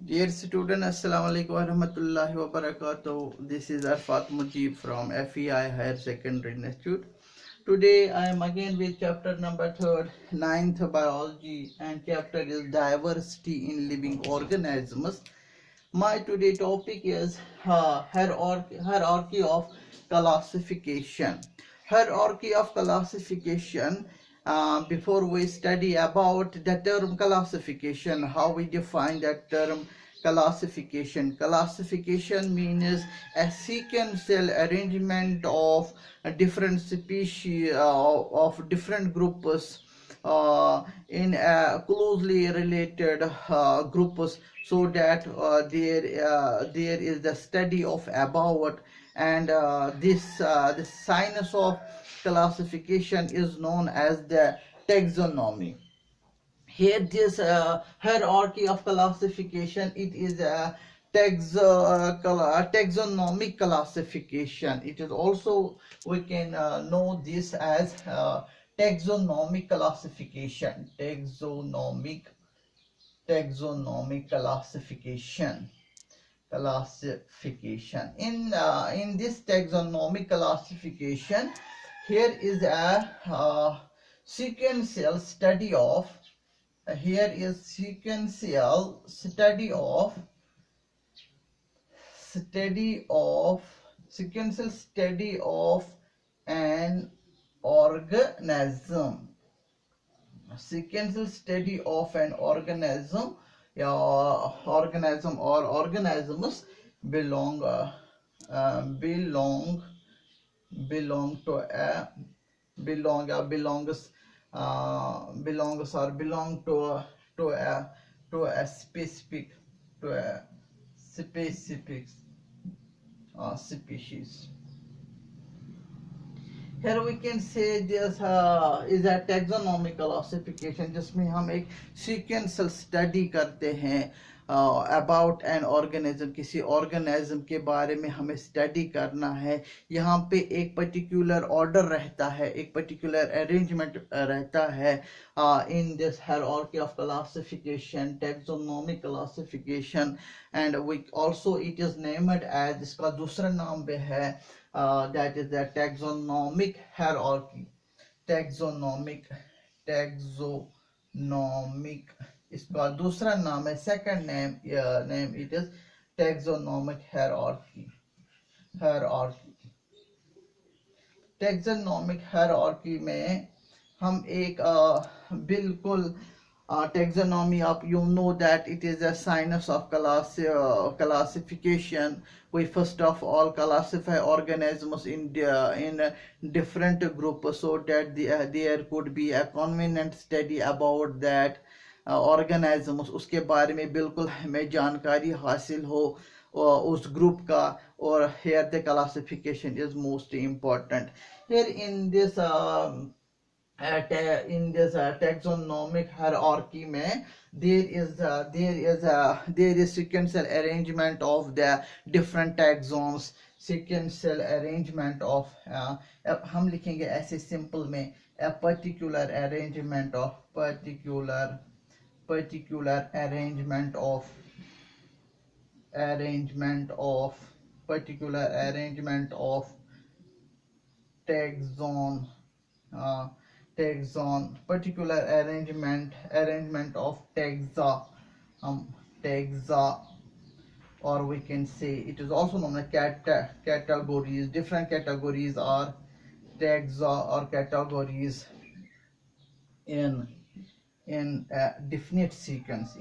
Dear student, Assalamu alaikum wa rahmatullahi wa barakatuh. This is Arfat Mujib from FEI Higher Secondary Institute. Today I am again with chapter number 3, ninth biology, and chapter is diversity in living organisms. My today topic is hierarchy of classification. Hierarchy of classification. Before we study about the term classification, how we define that term classification. Classification means a sequential arrangement of different species of different groups in closely related groups, so that there is the study of about, and this science of classification is known as the taxonomy. Here this hierarchy of classification, it is a taxonomic classification. It is also, we can know this as taxonomic classification. Taxonomic classification. In this taxonomic classification, here is a sequential study of here is sequential study of an organism. Sequential study of an organism, organism or organisms belong to a belongs or belong to a specific species. Here we can say this is a taxonomic classification, जिसमें हम एक sequential study करते हैं about an organism. किसी organism के बारे में हमें study करना है. यहाँ पे एक particular order रहता है, एक particular arrangement रहता है in this hierarchy of classification, taxonomic classification, and we also it is named as, इसका दूसरा नाम भी है that is the taxonomic hierarchy. Taxonomic इसका दूसरा नाम है, second name it is taxonomic hierarchy. Taxonomic hierarchy में हम एक बिल्कुल taxonomy of, you know that it is a science of classification. We first of all classify organisms in different groups, so that there could be a convenient study about that organisms, उसके बारे में बिल्कुल हमें जानकारी हासिल हो उस group का. और here the classification is most important. Here in this taxonomic hierarchy में there is sequential arrangement of the different taxons. Sequential arrangement of अब हम लिखेंगे ऐसे simple में a particular arrangement of particular arrangement of taxa, or we can say it is also known as categories. Different categories are taxa or categories in a definite sequence.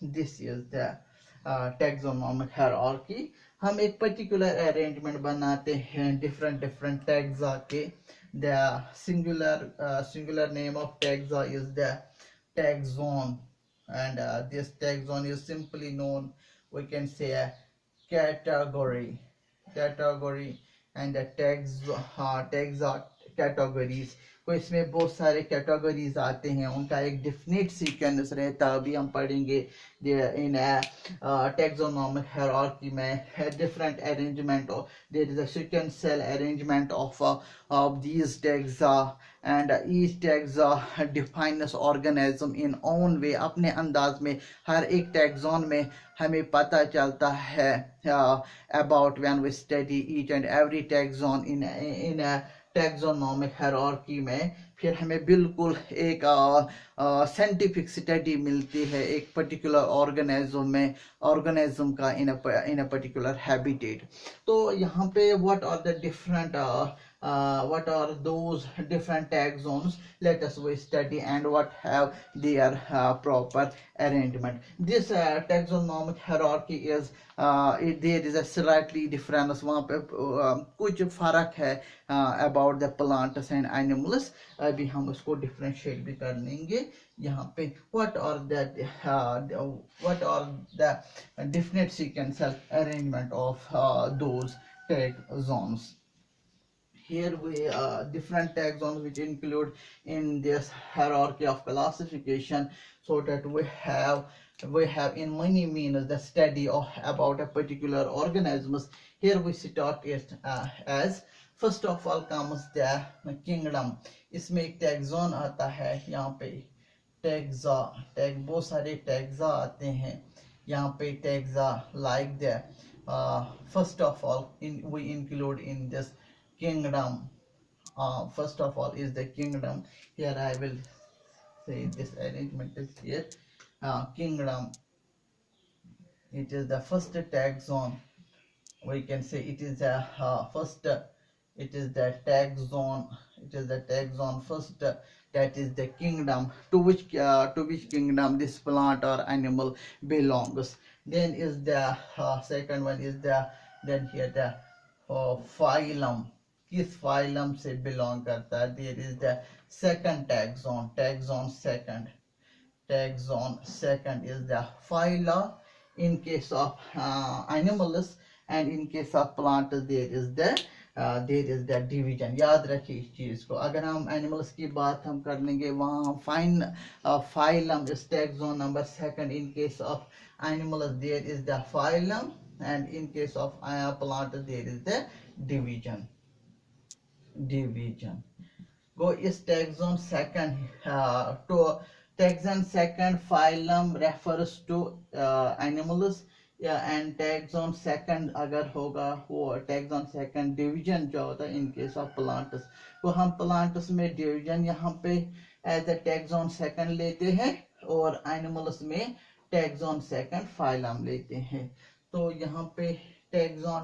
This is the taxonomic hierarchy. हम एक particular arrangement बनाते हैं different taxa के. The singular name of taxa is the taxon, and this taxon is simply known, we can say, a category, and the categories, कोई इसमें बहुत सारे categories आते हैं, उनका एक डिफिनिट सीक्वेंस रहता है। अभी हम पढ़ेंगे इन taxonomic hierarchy में different arrangement of, there is a sequential arrangement of these taxa, and each taxa defines organism in own way। अपने अंदाज में हर एक taxon में हमें पता चलता है about when we study each and every taxon in a taxonomic hierarchy में, फिर हमें बिल्कुल एक साइंटिफिक स्टडी मिलती है एक पर्टिकुलर ऑर्गेनिज्म का इन अ पर्टिकुलर हैबिटेट। तो यहाँ पे what are the different what are those different taxons, let us we study and what have their proper arrangement. This taxonomic hierarchy is there is a slightly difference, वहाँ पे कुछ फर्क है about the plants and animals। अभी हम उसको differentiate भी कर लेंगे यहाँ पे। what are the definite sequential arrangement of those taxons। Here we different taxons which include in this hierarchy of classification, so that we have in many means the study of about a particular organisms। Here we start it as first of all comes the kingdom। इसमें एक taxon आता है, यहाँ पे बहुत सारे taxa आते हैं यहाँ पे taxa like the first of all we include in this kingdom। First of all is the kingdom, here I will say this arrangement is here kingdom, it is the first taxon, we can say it is the first, it is the taxon first, that is the kingdom to which kingdom this plant or animal belongs। Then is the second one is the, then here the phylum, किस phylum से belong करता है, there is the second taxon second is the phyla in case of animals, and in case of plants there is the division। याद रखिए इस चीज को, अगर हम animals की बात हम कर लेंगे वहाँ phylum is taxon number second, in case of animals there is the phylum, and in case of plant there is the division। go is taxon second to taxon second phylum refers to animals, and taxon second अगर होगा वो taxon second division जो होता है in case of plants। तो हम plants में division यहाँ पे as a taxon second लेते हैं, और animals में taxon second phylum लेते हैं। तो यहाँ पे taxon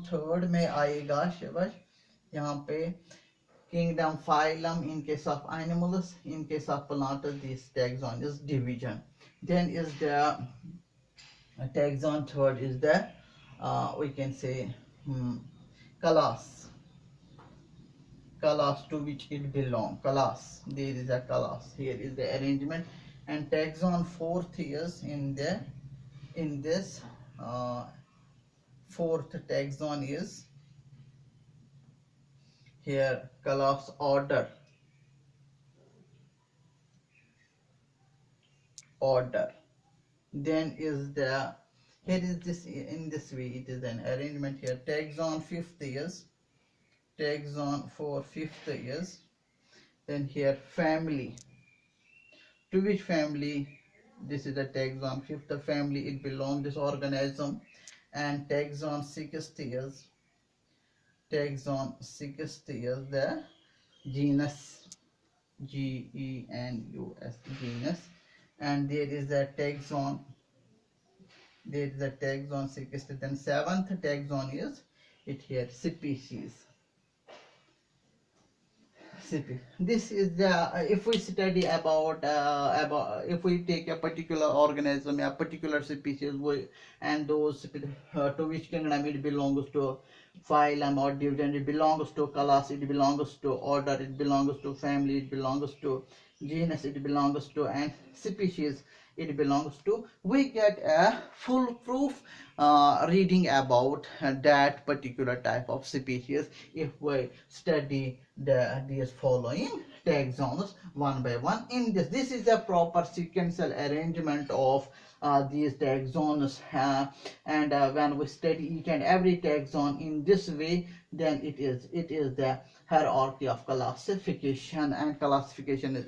third में आएगा शाबाश, यहाँ पे kingdom phylum in case of animals, in case of plants this taxon is division। Then is the taxon third is the we can say class to which it belongs, class, there is a class, here is the arrangement। And taxon fourth is in this fourth taxon is here class order। Then is the, here is this in this way it is an arrangement here, taxon fifth is, taxon for fifth is, then here family, to which family, this is the taxon fifth family, it belongs this organism। And taxon sixth is the genus, genus, genus। And there is a taxon sixth, then seventh taxon is it here species। This is the if we study about if we take a particular organism, a particular species, and those to which kingdom it belongs to, phylum or division, it belongs to class, it belongs to order, it belongs to family, it belongs to genus, it belongs to, and species it belongs to, we get a full proof reading about that particular type of species if we study these following taxons one by one. In this is a proper sequential arrangement of these taxons, and when we study each and every taxon in this way, then it is the hierarchy of classification, and classification is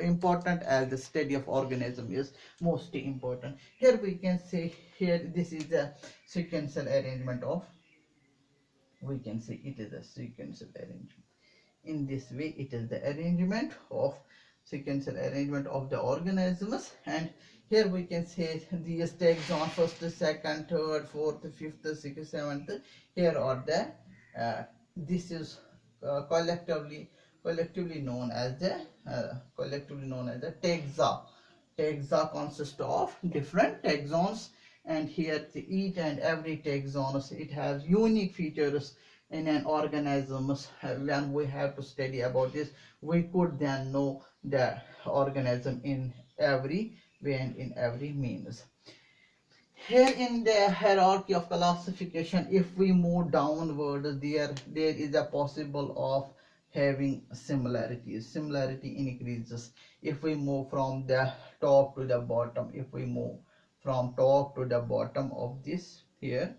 important as the study of organism is most important. Here we can say, here this is the sequential arrangement of, we can say it is a sequential arrangement. In this way it is the arrangement of sequential arrangement of the organisms. And here we can say these taxon, first, second, third, fourth, fifth, sixth, seventh, here are the this is collectively known as the taxa. Taxa consists of different taxons, and here each and every taxon, it has unique features in an organism. When we have to study about this, we could then know the organism in every way and in every means. Here in the hierarchy of classification, if we move downward, there is a possible of having similarities. Similarity increases if we move from the top to the bottom. If we move from top to the bottom of this, here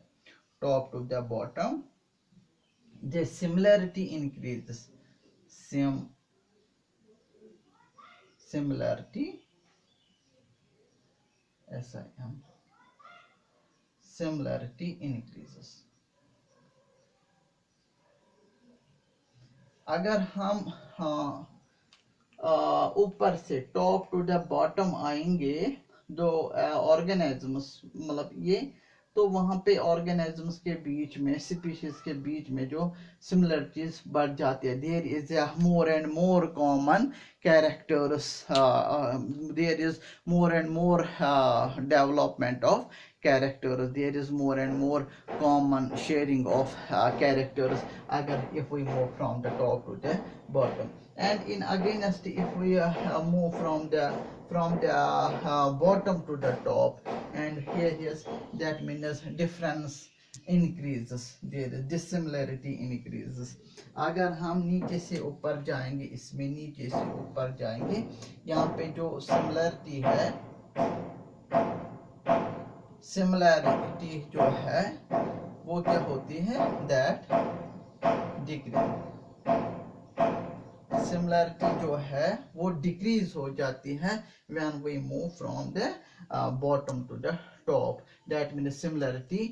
top to the bottom, the similarity increases. Similarity, similarity increases. अगर हम ऊपर से top to the bottom आएंगे, जो organisms, मतलब ये, तो वहां पे ऑर्गेनिजम्स के बीच में, स्पीशीज के बीच में जो सिमिलरिटीज बढ़ जाती है. There is a more and more common characters, there is more and more development of characters, there is more and more common sharing of characters agar if we move from the top to the bottom. And in against, if we move from the bottom to the top, and here is, that means difference increases, there is dissimilarity increases. अगर हम नीचे से ऊपर जाएंगे, इसमें नीचे से ऊपर जाएंगे, यहाँ पे जो सिमिलरिटी है, सिमिलैरिटी जो है वो क्या होती है, दैट डिक्रीज. सिमिलैरिटी जो है वो डिक्रीज हो जाती है when we move from the bottom to the top. That means similarity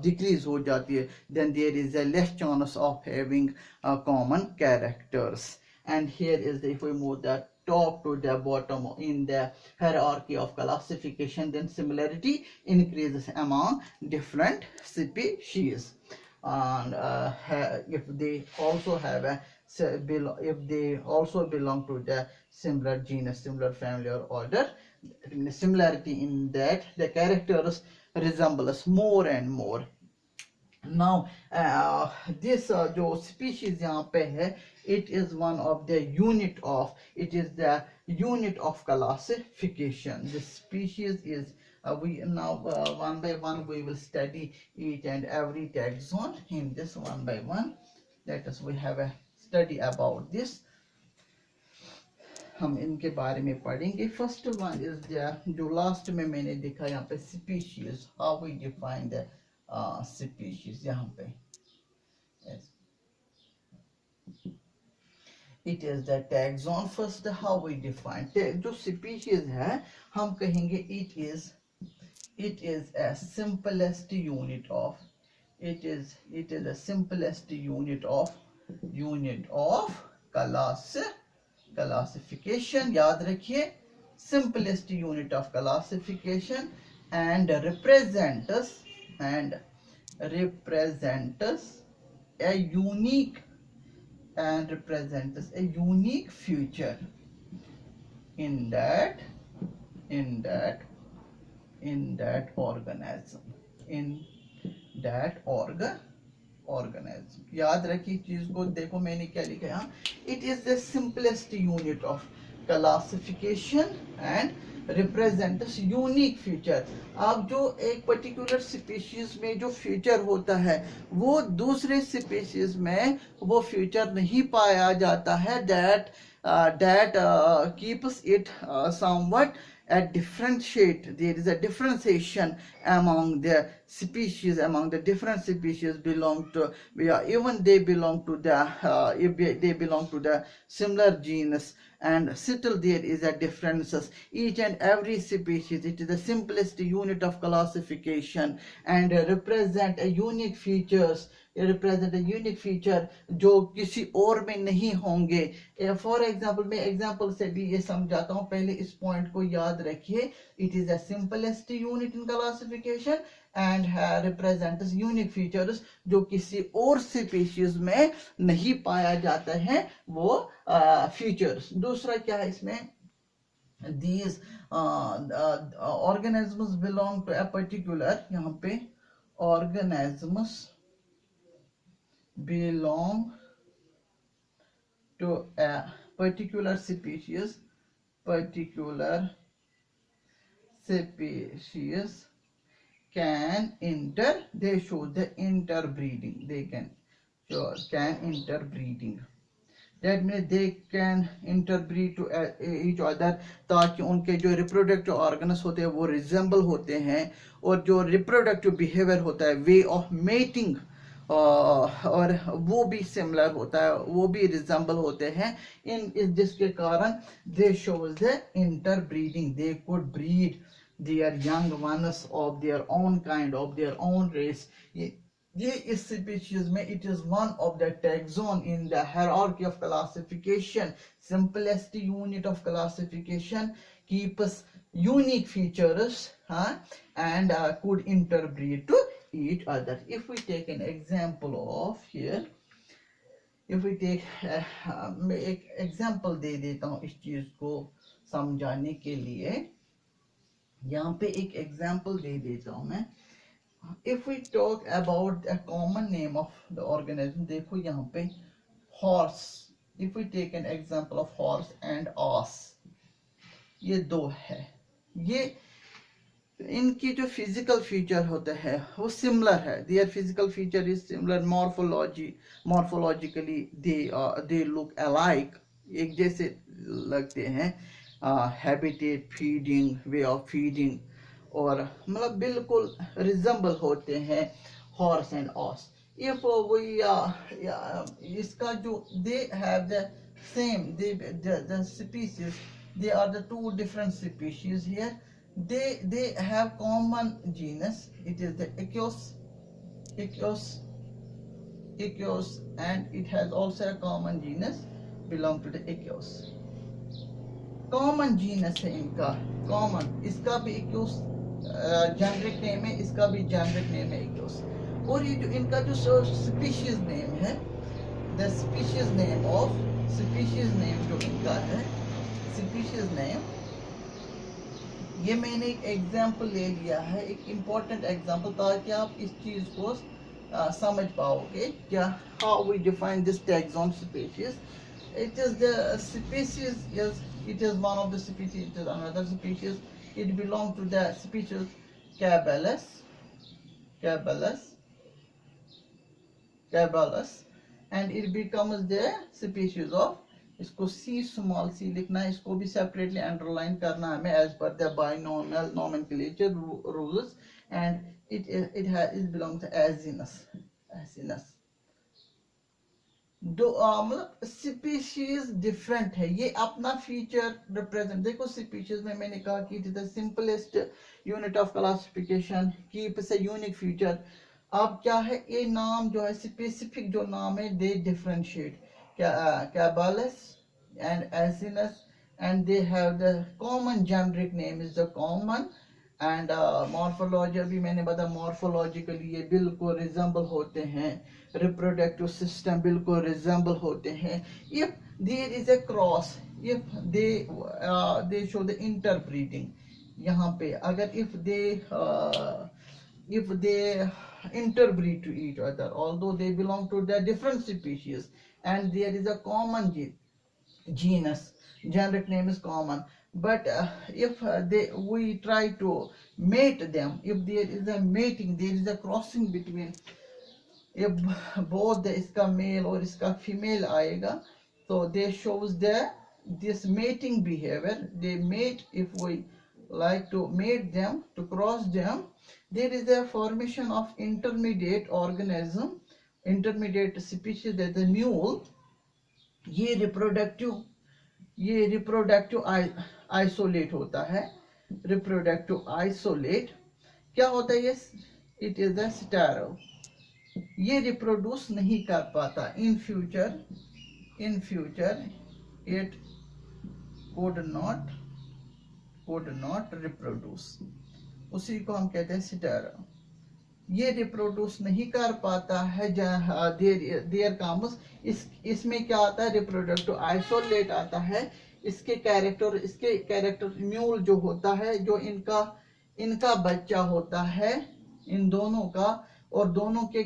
decrease हो जाती है. Then there is a less chance of having common characters. And here is if we move the top to the bottom in the hierarchy of classification, then similarity increases among different species. And if they also have a, if they also belong to the similar genus, similar family or order, similarity in that the characters resembles more and more. Now this जो species यहाँ पे है, it is one of the unit of, it is the unit of classification. The species is we now one by one we will study each and every taxon in this one by one. Let us we have a study about this. हम इनके बारे में पढ़ेंगे. First one is the, जो last में मैंने देखा यहाँ पे, species, how we define the species. यहाँ पे it is the taxon. first how we define जो species है, हम कहेंगे it is a simplest unit of, it is the simplest unit of classification. याद रखिए, simplest unit of classification, and represents a unique feature in that organism, organism. याद रखिए चीज को. देखो मैंने क्या लिखा है, it is the simplest unit of classification and represents unique feature. अब जो एक पर्टिकुलर स्पीशीज में जो फीचर होता है वो दूसरे स्पीशीज में वो फीचर नहीं पाया जाता है, that keeps it somewhat a differentiate. There is a differentiation among the species, among the different species belong to, even they belong to the if they belong to the similar genus, and still there is a differences. Each and every species, it is the simplest unit of classification and represent a unique features, represent unique feature जो किसी और में नहीं होंगे. For example मैं example से भी ये समझाता हूँ, पहले इस पॉइंट को याद रखिए. It is the simplest unit in classification and represents unique features जो किसी और स्पीशीज में नहीं पाया जाता है वो फीचर्स. दूसरा क्या है इसमें, these organisms belong to a particular, यहाँ पे organisms belong to a particular species can inter, they show the interbreeding, they can interbreeding. That means they can interbreed to each other ताकि उनके जो reproductive organs होते हैं वो resemble होते हैं और जो reproductive behavior होता है, way of mating और वो भी सिमिलर होता है, वो भी रिजेंबल होते हैं जिसके कारण they shows the interbreeding. They could breed their young ones of their own kind, of their own race. ये इस स्पीशीज में it is one of the taxon in the hierarchy of classification. Simplest unit of classification keeps unique features and could interbreed to each other. If we take an example of here, if we take मैं एक example दे देता हूँ इस चीज को समझाने के लिए. यहाँ पे एक एग्जाम्पल दे देता हूँ मैं. If we talk about a common name of the organism, देखो यहाँ पे horse. If we take an example of horse and ass, ये दो है. ये इनकी जो फिजिकल फीचर होता है वो सिमिलर है. Their physical feature is similar. Morphologically they look alike, एक जैसे लगते हैं. Habitat, feeding, way of feeding और मतलब बिल्कुल रिजेंबल होते हैं हॉर्स एंड ऑस. इफ वी इसका जो दे have the same, the species, they are the two different species here. They have common genus. It is the Echios, and it has also a common genus belong to the Echios. Common genus है इनका, common. इसका भी Echios generic name है, इसका भी generic name है Echios. और ये जो इनका जो species name है, the species name जो इनका है स्पीशीज नेम, ये मैंने एक एग्जांपल ले लिया है, एक इम्पोर्टेंट एग्जांपल, ताकि आप इस चीज को समझ पाओगे. क्या how we define this taxon species. It is the species it is one of the species, it is another species. It belongs to the species Caballus, and it becomes the species of, इसको C small c लिखना है, इसको भी separately underline करना है हमें as per the binomial nomenclature rules. And it belongs to Asinus. दो मतलब स्पीशीज डिफरेंट है, ये अपना फीचर रिप्रेजेंट. देखो स्पीशीज में मैंने कहा कि it is the simplest unit of classification, keeps a unique feature. अब क्या है, ये नाम जो है स्पेसिफिक जो नाम है दे differentiate. Caballus and Asinus, and they have the common generic name is the common, and morphology भी मैंने बताया, morphologically ये बिल्कुल resemble होते हैं, reproductive system बिल्कुल resemble होते हैं. If there is a cross, if they show the interbreeding, यहाँ पे अगर if they interbreed to each other, although they belong to the different species, and there is a common genus, generic name is common, But if we try to mate them, if there is a mating, there is a crossing between, if both the iska male or iska female आएगा, so they shows the this mating behavior. They mate. If we like to mate them, to cross them, there is a formation of intermediate organism, intermediate species, that the mule, ये reproductive isolate होता है. Reproductive isolate क्या होता है? ये it is a sterile. ये reproduce नहीं कर पाता. In future it could not reproduce. उसी को हम कहते हैं स्टेरल. ये रिप्रोड्यूस नहीं कर पाता है. देयर कम्स, इसमें क्या आता है? रिप्रोडक्टिव आइसोलेट आता है. इसके कैरेक्टर म्यूल जो होता है, जो इनका बच्चा होता है, इन दोनों का, और दोनों के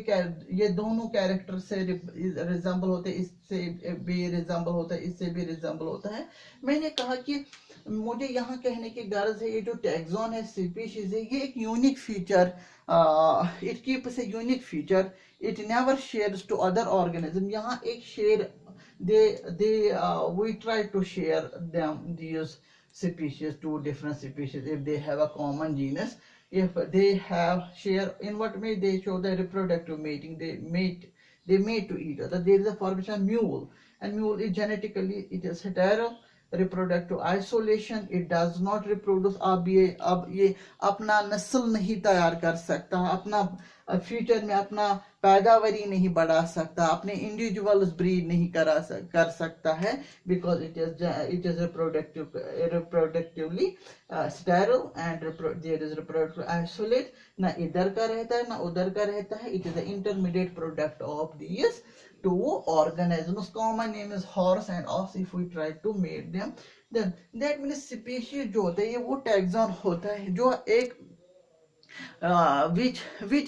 ये दोनों कैरेक्टर से रिजेंबल होते हैं. इससे भी रिजेंबल होता है, इससे भी रिजेंबल होता है. मैंने कहा कि मुझे यहाँ कहने की गर्ज है, ये जो टैक्सॉन है, स्पीशीज है, ये एक unique feature, it keeps a unique feature. It never shares to other organism. यहाँ एक share, we try to share them, these species, two different species, if they have a common genus. If they have share, in what way they show the reproductive mating, they mate to each other. There is a formation mule, and mule is genetically, it is hetero. Reproductive isolation, it does not reproduce. अब ये अपना नस्ल नहीं तैयार कर सकता, अपना future में अपना पैदावारी नहीं बढ़ा सकता, अपने इंडिविजुअल्स ब्रीड नहीं कर सकता है, because it is reproductively sterile and there is reproductive isolate. ना इधर का रहता है ना उधर का रहता है. It is the intermediate product of this two organisms. Common name is horse and ox. If we try to mate them, then that means species जो होता है, ये वो taxon होता है जो एक which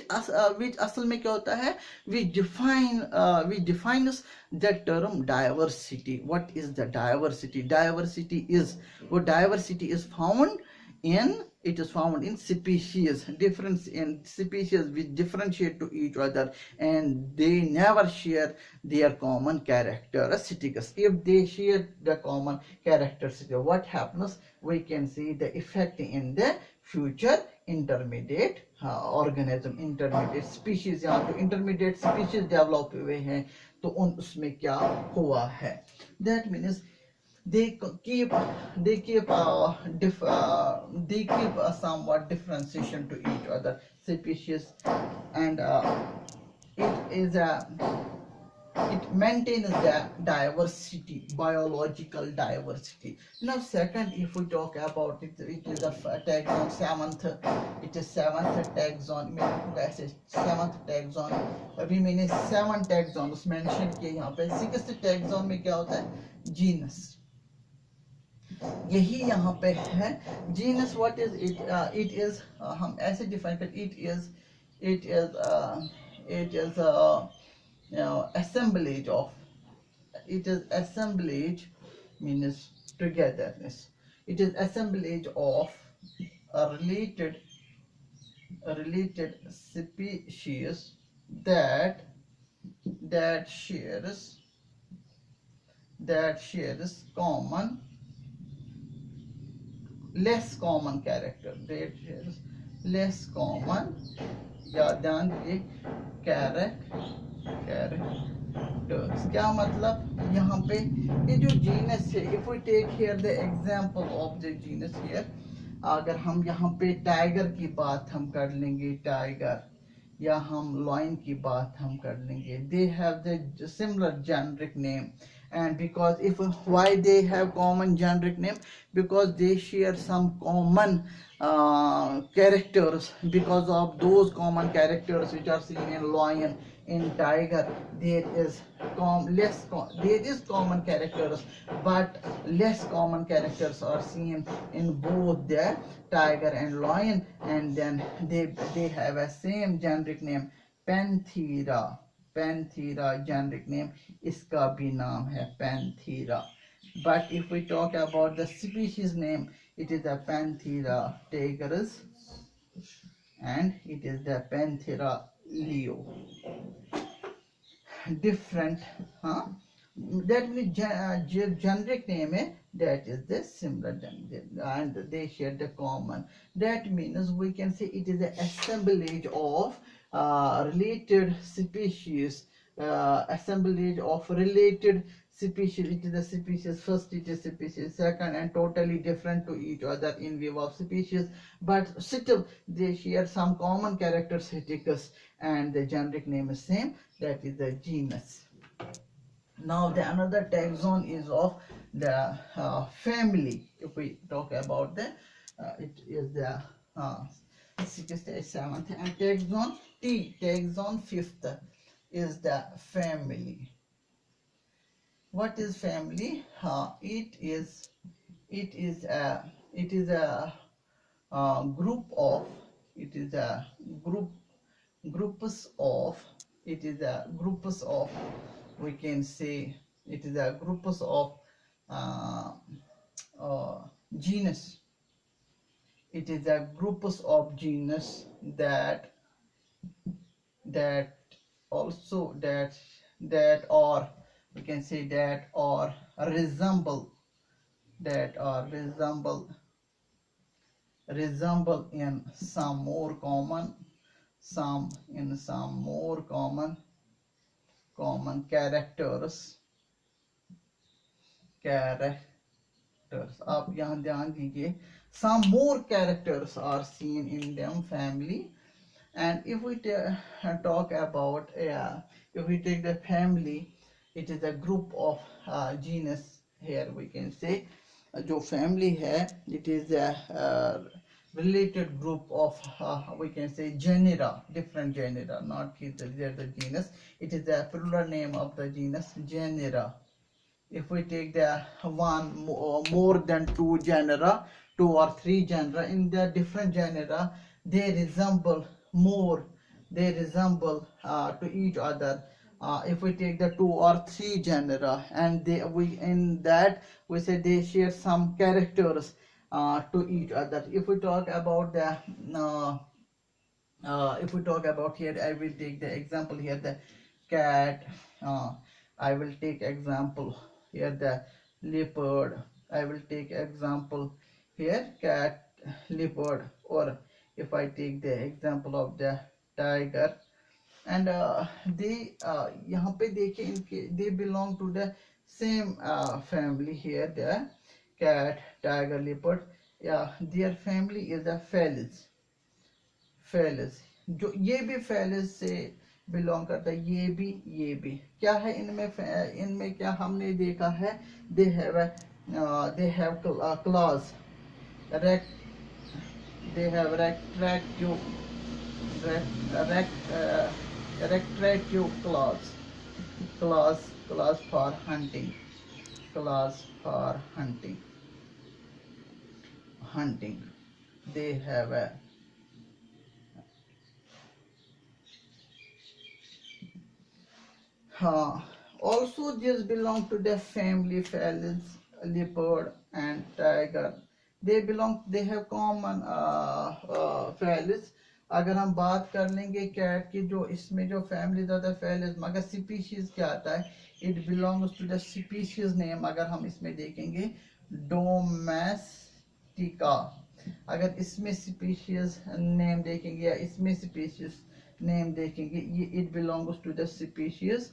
असल में क्या होता है? which defines the term diversity. What is the diversity? Diversity is found in, it is found in species, difference in species which differentiate to each other, and they never share their common characteristics. If they share the common characteristics, what happens? We can see the effect in the future intermediate organism, intermediate species. यहाँ तो intermediate species develop हुए हैं, तो उसमें क्या हुआ है? That means they keep somewhat differentiation to each other species, and it maintains the diversity, biological diversity. Now second, if we talk about it, it is a taxon, seventh taxon. Seventh taxon, अभी मैंने 7 टैक्सॉन्स mention किए. यहाँ पे 6th taxon में क्या होता है? Genus. यही यहाँ पे है. Genus what is it? It is, हम ऐसे डिफाइन कर, it is assemblage of, it is assemblage means togetherness. It is assemblage of a related species that shares common, less common character. That shares less common, या ध्यान दीजिए, characters. क्या मतलब? यहाँ पे ये जो जीनस है, if we take here the example of the genus here, अगर हम यहाँ पे टाइगर की बात हम कर लेंगे, टाइगर, या हम लॉयन की बात हम कर लेंगे, दे have the similar generic name. And because why they have common generic name? Because they share some common characters. Because of those common characters which are seen in lion, in tiger, there is common characters, but less common characters are seen in both the tiger and lion, and then they have a same generic name, Panthera. Generic name, इसका भी नाम है पैंथीरा. But if we talk about the species name, it is the Panthera tigris and it is the Panthera leo. Different, huh? That means generic name, that is the similar and they share the common. That means we can say it is an assemblage of related species, assemblage of related species. It is a species first, it is species second, and totally different to each other in view of species, but still they share some common characteristics and the generic name is same, that is the genus. Now the another taxon is of the family. If we talk about the it is the 67th, and taxon T, taxon fifth is the family. What is family? It is a group of, it is a groups of, it is a groups of, we can say it is a groups of uh, genus. It is a groups of genus that that also that or we can say that or resemble, that or resemble in some more common, some in some more common characters. आप यहाँ ध्यान दीजिए, some more characters are seen in them family. And if we talk about if we take the family, it is a group of genus. Here we can say जो family है, it is a related group of we can say genera, different genera, not the genus. It is the plural name of the genus, genera. If we take the one more than two genera, two or three genera, in the different genera they resemble more, they resemble to each other. If we take the two or three genera, and we in that we say they share some characters to each other. If we talk about the if we talk about here, I will take the example here, the cat, I will take example here, the leopard, I will take example here, cat, leopard, or if I take the example of the tiger, and they यहाँ पे देखिए इनके they belong to the same family here, the cat, tiger, leopard, yeah, their family is the felis. Felis, जो ये भी Felis से belong करता है, ये भी क्या है इनमें क्या हमने देखा है, they have clause, they have retractive claws for hunting, they have a also these belong to the family felis, leopard and tiger. They have common felis. अगर हम बात कर लेंगे कैट की, जो इसमें जो फैमिली आता है फेलिस, मगर स्पीशीज क्या आता है, it belongs to the species name. अगर हम इसमें देखेंगे डोमेस्टिका, अगर इसमें स्पीशीज नेम देखेंगे या इसमें स्पीशीज नेम देखेंगे, ये it belongs to the species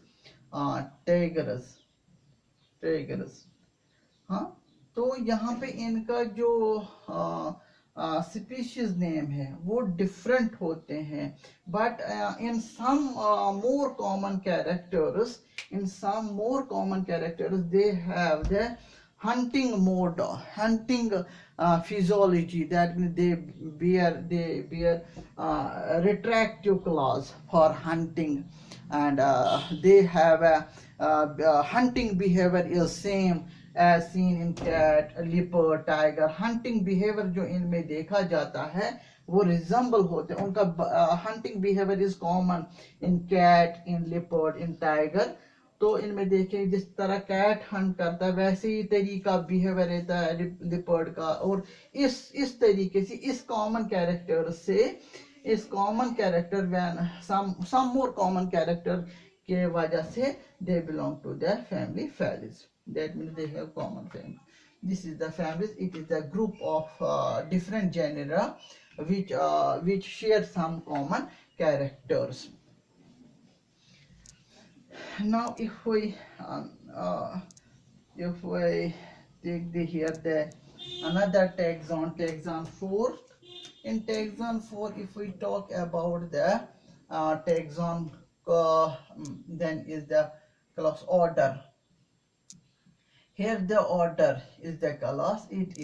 tigris. हाँ, तो यहाँ पे इनका जो स्पीशीज नेम है वो डिफरेंट होते हैं, but in some more common characters, they have the hunting mode, hunting physiology, that means they bear retractive claws for hunting, and they have a hunting behavior is same as seen in cat, leopard, tiger. hunting behavior जो इनमें देखा जाता है वो resemble होते हैं, उनका hunting behavior is common in cat, in leopard, in tiger. तो इनमें देखें जिस तरह कैट हंट करता है वैसे ही तरीका बिहेवियर रहता है लिपर्ड का, और इस तरीके से इस कॉमन कैरेक्टर से इस common character when some more common character के वजह से they belong to the family Felis, that means they have common family. This is the families. It is a group of different genera which share some common characters. Now, if we take here the another taxon 4. In taxon 4, if we talk about the taxon, then is the class order. Here the order is the class. It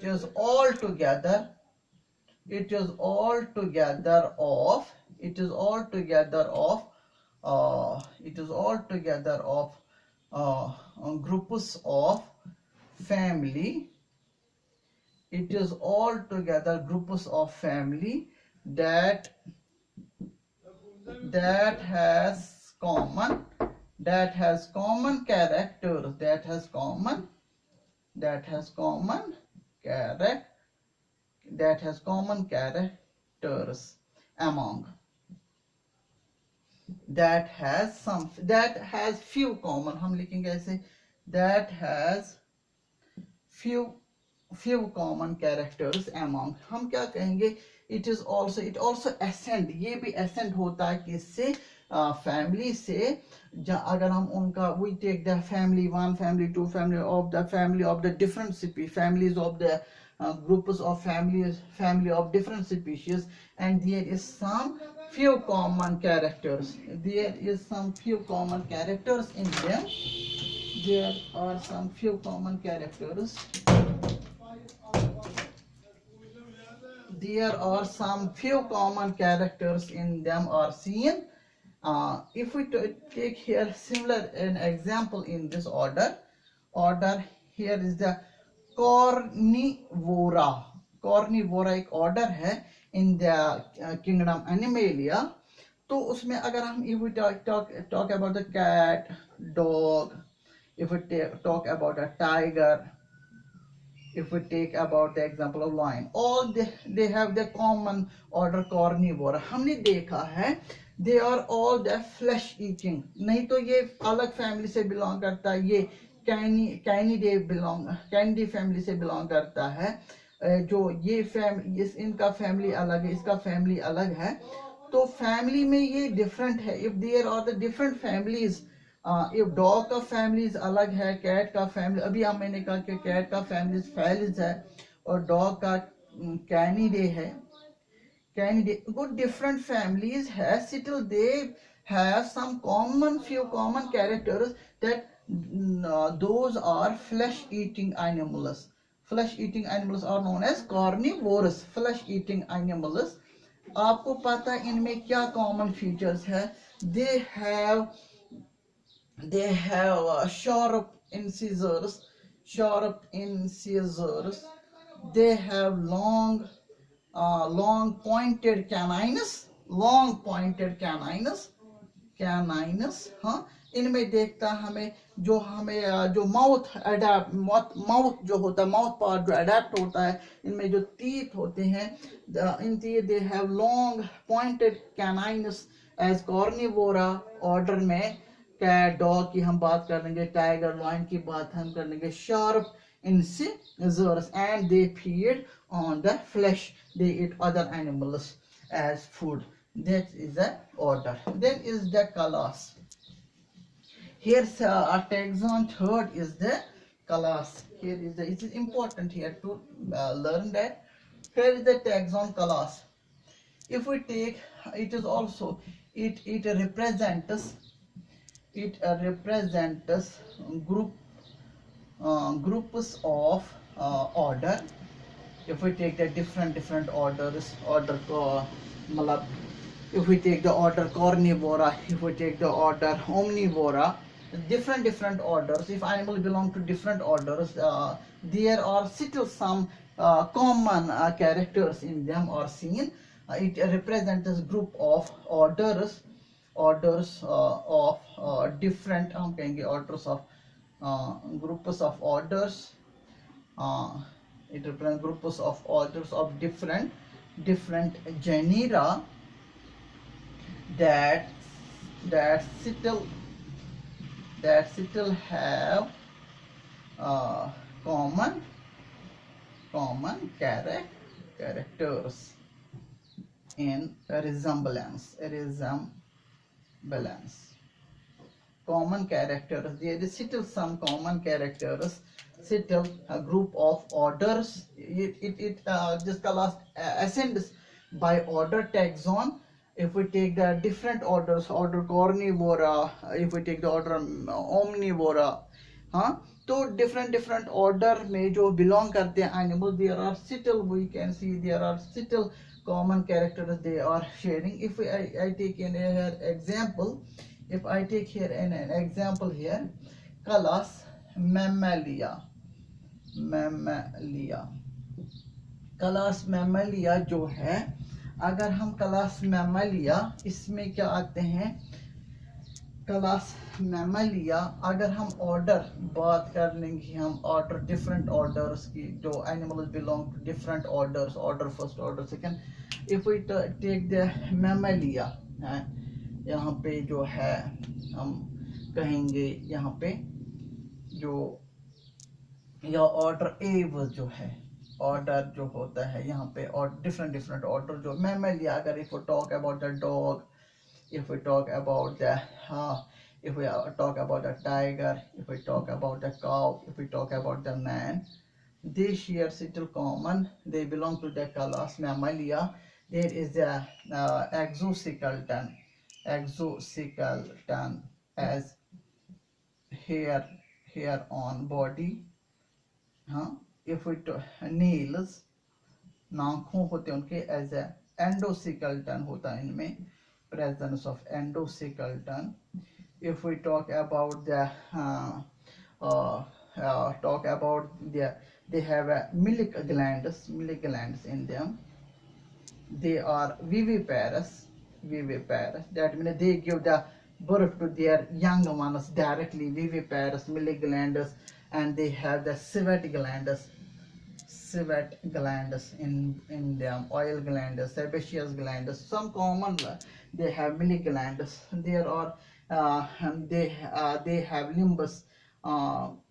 is all together. It is all together of groups of family. It is all together groups of family that has common characters, that has common characters among, that has few common, हम लिखेंगे ऐसे, that has few common characters among. हम क्या कहेंगे, it also ascend, ये भी ascend होता है किससे, family से. अगर हम उनका we take the family 1, family 2, family of the different species, families of the groups of family of different species, and there is some few common characters. There is some few common characters in them. There are some few common characters. There are some few common characters in them are seen. If we take here similar an example in this order, here is the Cornivora. Cornivora एक order है in the kingdom Animalia. तो उसमें अगर हम if we talk about the cat, dog, if we talk about a tiger, if we take about the example of lion, all they have the common order carnivora. हमने देखा है they are all the flesh eating. नहीं तो ये अलग family से belong करता है, ये Canidae family से belong करता है. जो ये इनका family अलग है, इसका family अलग है. तो family में ये different है. If there are the different families, if dog का families अलग है, cat का family, अभी मैंने कहा कि cat का families felis है और dog का Canidae है. Good different families has still they have some few common characters, that those are flesh eating animals. Flesh eating animals are known as carnivorous. Flesh eating animals. आपको पता है इनमें क्या common features है? They have sharp incisors. They have long pointed canines. हाँ, इनमें देखता हमें जो माउथ जो होता है, माउथ पार्ट जो अडेप्ट होता है, इनमें जो टीथ होते हैं, in they have long pointed canines as Carnivora order में. कैट, डॉग की हम बात कर लेंगे, टाइगर, लायन की बात हम कर लेंगे. Sharp incisors, and they feed on the flesh. They eat other animals as food. That is the order. Then is the class. Here's a taxon. Third is the class. Here is it is important here to learn that. Here is the taxon class. If we take, it is also it represents groups of order. If we take the different orders, if we take the order carnivora, if we take the order omnivora, different orders, if animals belong to different orders, there are still some common characters in them are seen. It represents this group of orders orders of different, हम कहेंगे orders of groups of orders, uh, it represents groups of orders of different genera that that still have uh, common characters in resemblance. Common characters, there is still some common characters, still a group of orders. This class ascends by order taxon. If we take the different orders, order Carnivora, if we take the order Omnivora, हाँ, तो different order में जो belong करते हैं animals, there are still, we can see there are still common characters they are sharing. If I take an example, if I take here an example here, class Mammalia, class Mammalia जो है, अगर हम class मैमलिया इसमें क्या आते हैं, class मैमलिया अगर हम ऑर्डर बात कर लेंगे, हम ऑर्डर डिफरेंट ऑर्डर्स की, जो animals belong to different orders, order first order second, if we take the Mammalia, यहाँ पे जो है हम कहेंगे, यहाँ पे जो या ऑर्डर एव जो है, ऑर्डर जो होता है यहाँ पे, और डिफरेंट ऑर्डर जो मैमलिया, अगर if we talk about the dog, if we talk about the if we talk about the tiger, if we talk about the cow, if we talk about the man, they share still common, they belong to the class Mammalia. There is the exoskeleton as hair on body, if we nails, नाखून होते हैं उनके, as a endoskeleton होता है इनमें, presence of endoskeleton. If we talk about the talk about they have a milk glands in them. They are viviparous. That means they give the birth to their young ones directly. Viviparous, milk glands, and they have the sweat glands in them, oil glands, sebaceous glands. Some common, they have milk glands. There are they have limbus.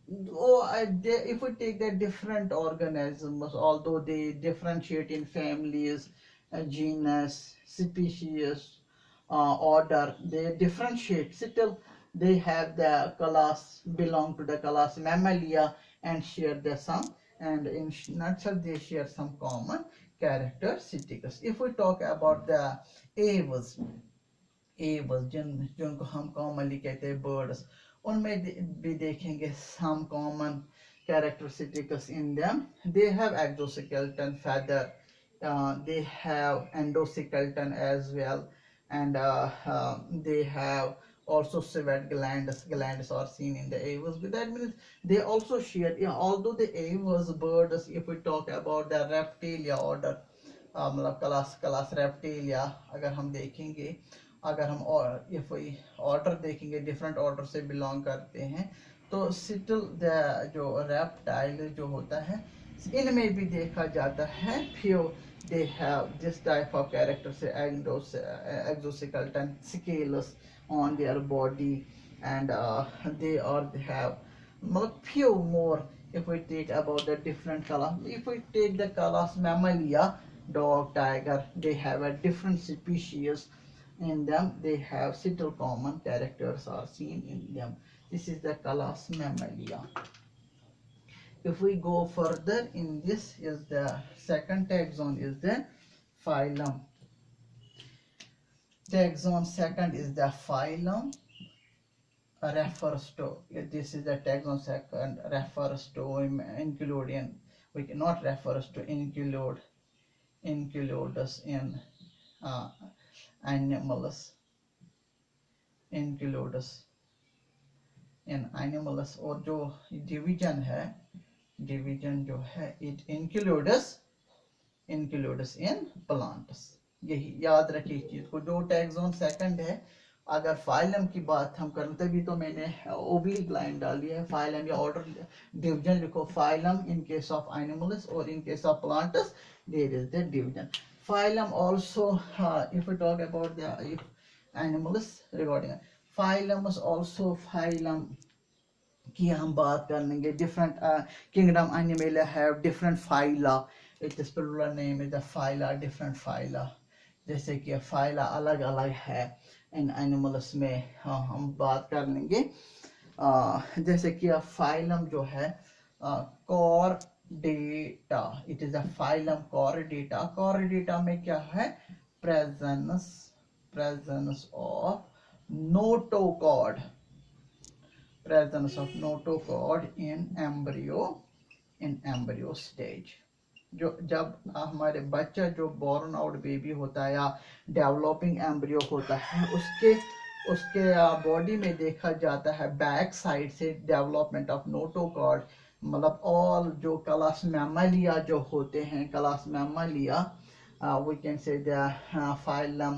If we take the different organisms, although they differentiate in families, genus, species, order, they differentiate. Still, they have the class, belong to the class Mammalia, and share the some. And in nutshell, they share some common characteristics. If we talk about the aves, जिनको हम commonly कहते हैं birds, उनमें भी देखेंगे some common characteristics in them. They have exoskeleton, feather, they have endoskeleton as well, and they have also sweat glands are seen in the aves. That means they also share, although the aves birds, if we talk about the reptilia order, मतलब class reptilia अगर हम देखेंगे, अगर हम और if order देखेंगे, different order से belong करते हैं, तो स्टिल द जो रेप्टाइल जो होता है, इनमें भी देखा जाता है few, they have this type of characters, exoskeleton, scales on their body, and they have few more. If we take about the different color, if we take the class Mammalia, dog, tiger, they have a different species in them, they have still common characters are seen in them. This is the class Mammalia. If we go further in this, is the second taxon is the phylum. Taxon second is the phylum, refers to, this is the taxon second, refers to include, we cannot refers to includes in animals, includes in animals, और जो division है, division जो है, it includes in plants. यही याद रखिए इस चीज को. जो टैक्सॉन सेकंड है अगर फाइलम की बात हम करें तभी तो मैंने ओब्लिक लाइन डाली है, फाइलम या ऑर्डर डिवीजन लिखो, phylum in case of animals और in case of plants there is the division. Phylum also, if we talk about the animals regarding phylum, is also phylum की हम बात कर लेंगे. Different kingdom animal have different phyla. It is plural name is the phyla, different phyla. जैसे कि phyla अलग अलग है इन एनिमल्स में. हाँ, हम बात कर लेंगे. जैसे कि फाइलम जो है Chordata, it is a phylum Chordata. Chordata में क्या है? Presence of notochord, presence of notochord in embryo stage. जो जब हमारे बच्चा जो बॉर्न आउट बेबी होता है या डेवलपिंग एम्ब्रियो होता है, उसके बॉडी में देखा जाता है बैक साइड से डेवलपमेंट ऑफ नोटोकॉर्ड. मतलब ऑल जो क्लास मैमालिया जो होते हैं, class Mammalia, we can say the phylum.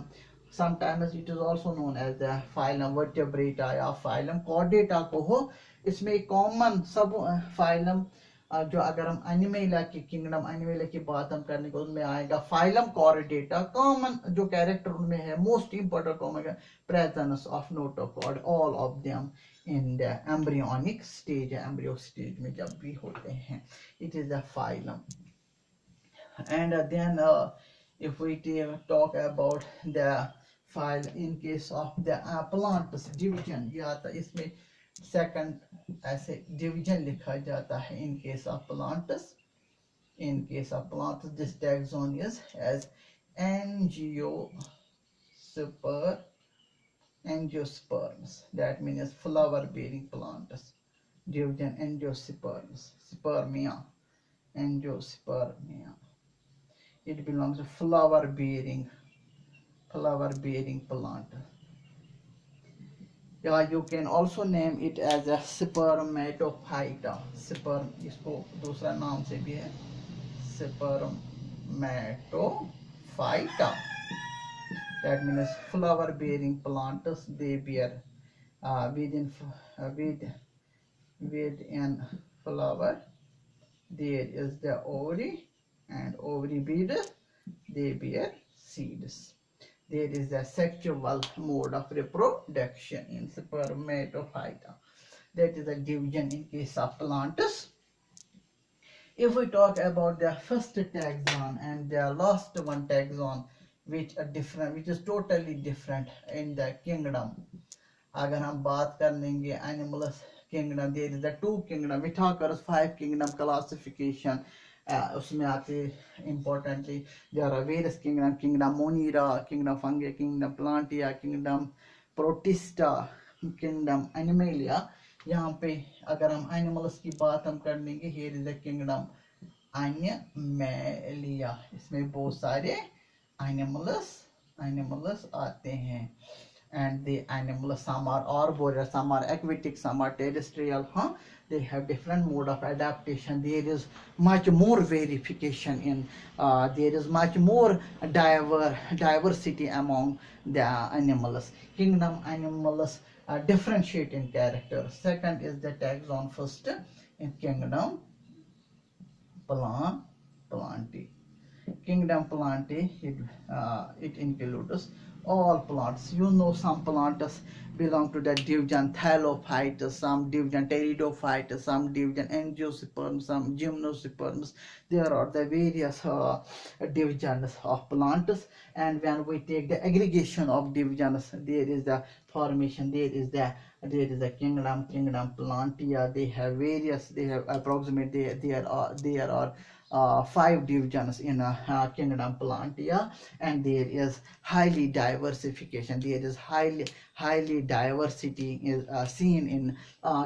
Sometimes it is also known as the phylum Vertebrata या phylum Chordata को हो. इसमें कॉमन सब phylum जो अगर हम एनिमेला की किंगडम एनिमेला की बात हम करने को, उनमें आएगा phylum Chordata. कॉमन जो कैरेक्टर उनमें है, मोस्ट इंपॉर्टेंट कॉमन है presence of notochord, all of them in the embryonic stage, embryo stage में जब भी होते हैं. It is the phylum. And then if we talk about the file in case of the plants division, या तो इसमें second ऐसे division लिखा जाता है. in case of plants, this taxon is as angiosperms, that means flower bearing plants. Division angiosperms, angiospermia, it belongs to flower bearing plant. Yeah, you can also name it as a spermatophyta. इसको दूसरा नाम से भी है spermatophyta. That means flower bearing plants. They bear within flower there is the ovary, and ovary bead, they bear seeds. There is a sexual mode of reproduction in spermatophyta. That is a division in case of plants. If we talk about the first taxon and the last one taxon, which is totally different in the kingdom. अगर हम बात कर लेंगे animals kingdom, there is the two kingdom. We talk about 5 kingdom classification. उसमें आते importantly there are various kingdom Monera, kingdom Fungi, kingdom Plantia, kingdom Protista, kingdom Animalia. यहाँ पे अगर हम animals की बात हम कर लेंगे, here is the kingdom Animalia. इसमें बहुत सारे animals आते हैं. And the animals, some are arboreal, some are aquatic, some are terrestrial. They have different mode of adaptation. There is much more verification in there is much more diversity among the animals. Kingdom animals differentiate in character. Second is the taxon. First in kingdom Plantae. Kingdom Plantae, it includes all plants. You know, some plants belong to the division Thallophytes, some division Pteridophytes, some division Angiosperms, some Gymnosperms. There are the various divisions of plants, and when we take the aggregation of divisions, there is the formation. There is the kingdom Plantae. They have various. They have approximately there are 5 divisions in kingdom Plantae, and there is highly diversification. There is highly diversity is seen in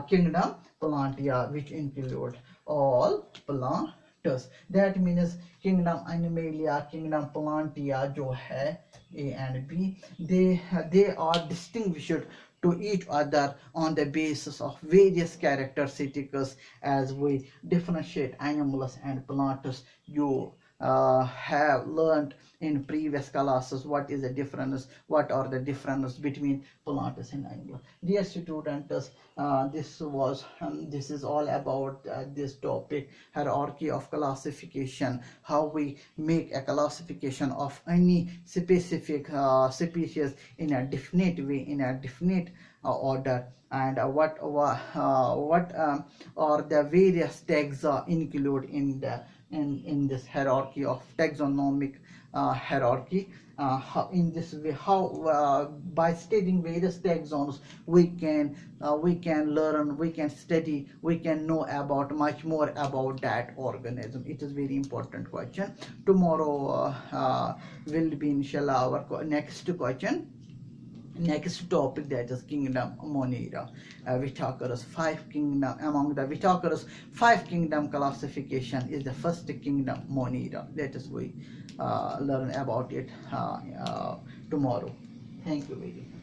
kingdom Plantae, which include all plants. That means kingdom Animalia, kingdom Plantae जो है A and B, they are distinguished to each other on the basis of various characteristics. As we differentiate animals and plants, you have learned in previous classes what is the difference, what are the differences between plants and animals. Dear students, this is all about this topic, hierarchy of classification, how we make a classification of any specific species in a definite way, in a definite order, and what are the various tags included in this hierarchy of taxonomic hierarchy. In this way, how by studying various taxons we can learn, we can study, we can know about much more about that organism. It is very important question. Tomorrow will be inshallah our next question. Next topic, that is kingdom Monera. Viticultur's five kingdom. Among the Viticultur's five kingdom classification is the first kingdom Monera. Let us we learn about it tomorrow. Thank you very much.